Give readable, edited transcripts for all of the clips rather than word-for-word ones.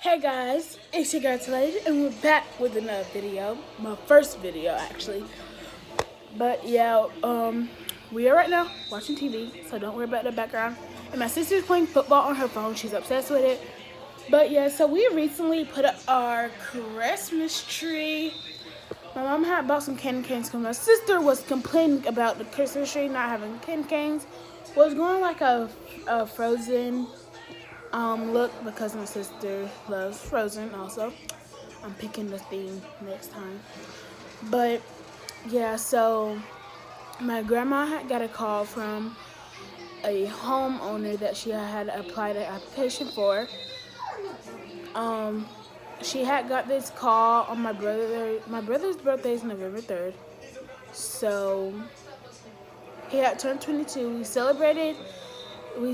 Hey guys, it's your girl Lady, and we're back with another video. My first video, actually. But yeah, we are right now watching TV, so don't worry about the background. And my sister's playing football on her phone. She's obsessed with it. But yeah, so we recently put up our Christmas tree. My mom had bought some candy canes because my sister was complaining about the Christmas tree not having candy canes. Was going like a Frozen look because my sister loves Frozen also. I'm picking the theme next time. But yeah, so my grandma had got a call from a homeowner that she had applied an application for. She had got this call on my brother. My brother's birthday is November 3rd. So he had turned 22. We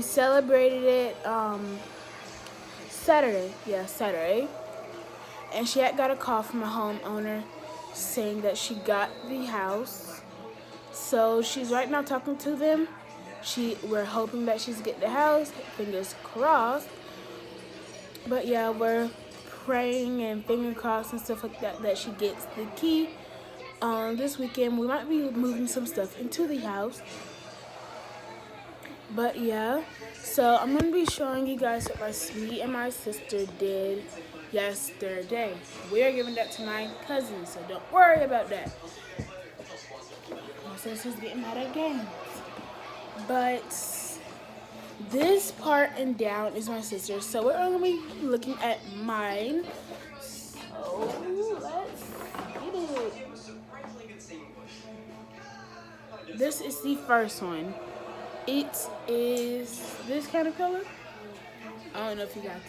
celebrated it Saturday. Yeah, Saturday. And she had got a call from a homeowner saying that she got the house. So she's right now talking to them. We're hoping that she's get the house, fingers crossed. But yeah, we're praying and finger crossed and stuff like that she gets the key. This weekend we might be moving some stuff into the house. But yeah, so I'm gonna be showing you guys what me and my sister did yesterday. We are giving that to my cousin, so don't worry about that. My sister's getting mad at games. But this part and down is my sister's, so we're gonna be looking at mine. So let's get it. This is the first one. It is this kind of color. I don't know if you guys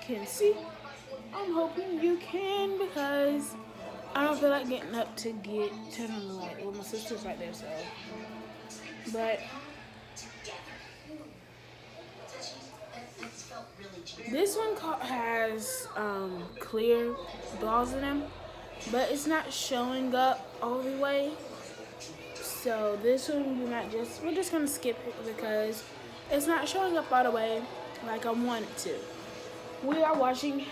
can see. I'm hoping you can because I don't feel like getting up to turn on the light. Well, my sister's right there, so. But this one has clear balls in them, but it's not showing up all the way. So this one we're just gonna skip it because it's not showing up all the way like I want it to. We are watching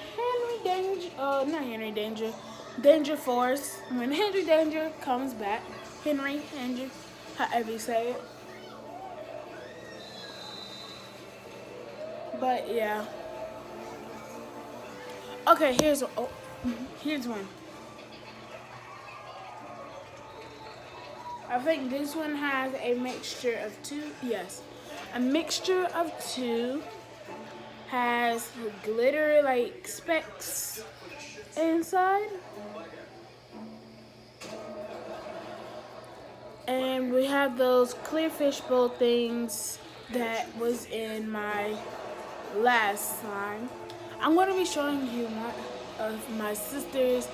Danger Force. When Henry Danger comes back, Henry, however you say it. But yeah. Okay, here's one. I think this one has a mixture of two. Yes, a mixture of two. Has glitter like specks inside. And we have those clear fishbowl things that was in my last slime. I'm going to be showing you one of my sister's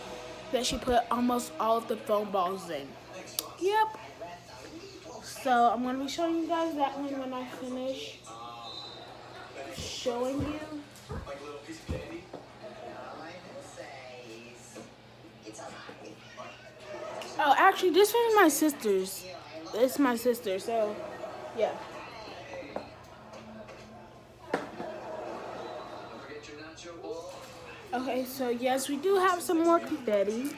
that she put almost all of the foam balls in. Yep. So I'm going to be showing you guys that one when I finish showing you. Oh, actually, this one is my sister's. It's my sister, so yeah. Okay, so yes, we do have some more confetti.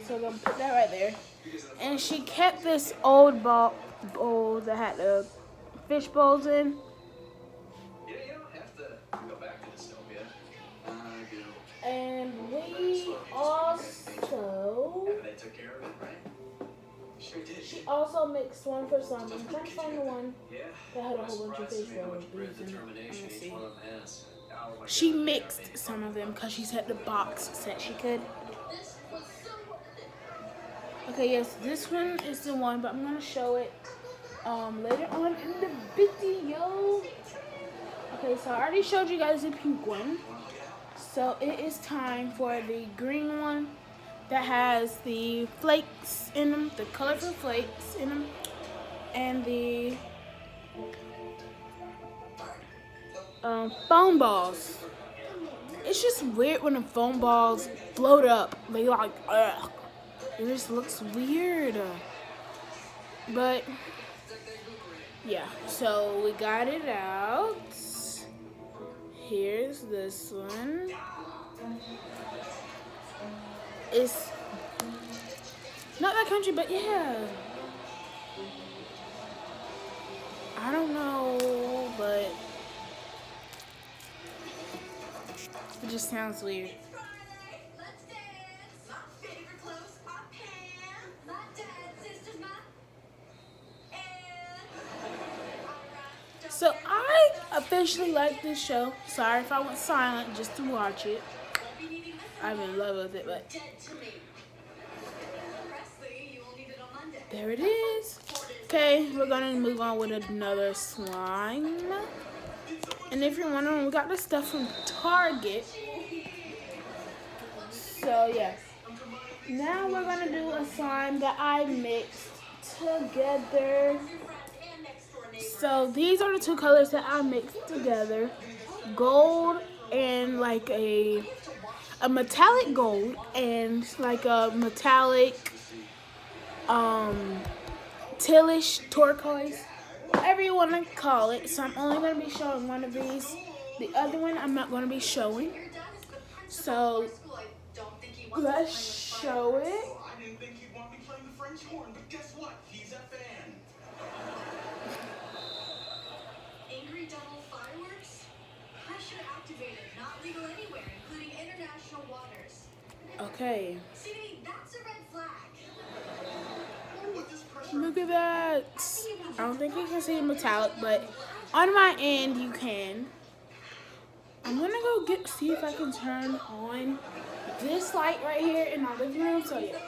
So I'm gonna put that right there. And she kept this old bowl that had the fish bowls in. And we also, she also mixed one for some. I'm trying to find the one that had a whole bunch of fish bowls in. She mixed some of them because she said the box said she could. Okay, yes, this one is the one, but I'm gonna show it later on in the video. Okay, so I already showed you guys the pink one. So it is time for the green one that has the flakes in them, the colorful flakes in them, and the foam balls. It's just weird when the foam balls float up. They like, ugh. It just looks weird. But yeah, so we got it out. Here's this one. It's not that country, but yeah. I don't know, but it just sounds weird. So I officially like this show. Sorry if I went silent just to watch it. I'm in love with it, but there it is. Okay, we're gonna move on with another slime. And if you're wondering, we got this stuff from Target. So yeah. Now we're gonna do a slime that I mixed together. So these are the two colors that I mixed together. Gold and like a metallic gold and like a metallic tealish turquoise, whatever you want to call it. So I'm only going to be showing one of these. The other one I'm not going to be showing. So let's show it. I didn't think he'd want me playing the French horn, but guess what? He's a fan. Angry Devil fireworks? Pressure activated, not legal anywhere, including international waters. Okay. See, that's a red flag. Look at that. I don't think you can see the metallic, but on my end you can. I'm gonna go see if I can turn on this light right here in my living room. So yeah.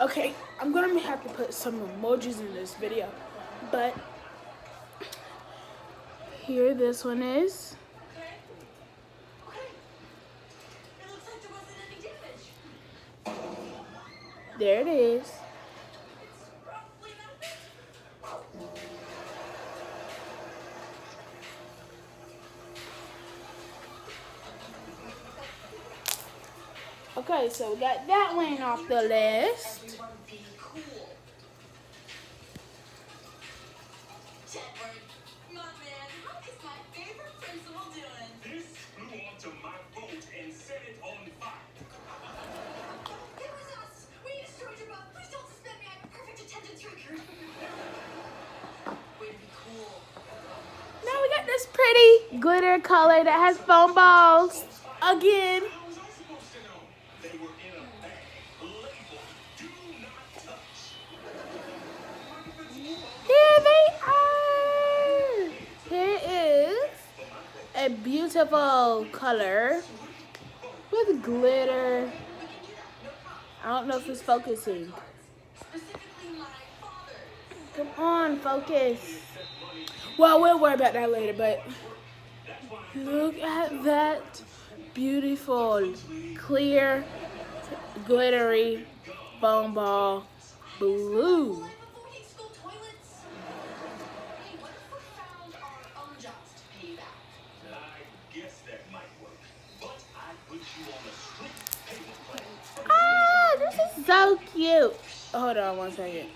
Okay, I'm gonna have to put some emojis in this video, but here this one is. There it is. Okay, so we got that one off the list. Now we got this pretty glitter color that has foam balls again. Here they are. Here is a beautiful color with glitter. I don't know if it's focusing. Come on, focus. Well, we'll worry about that later, but look at that beautiful, clear, glittery foam ball blue. Ah, this is so cute. Hold on one second.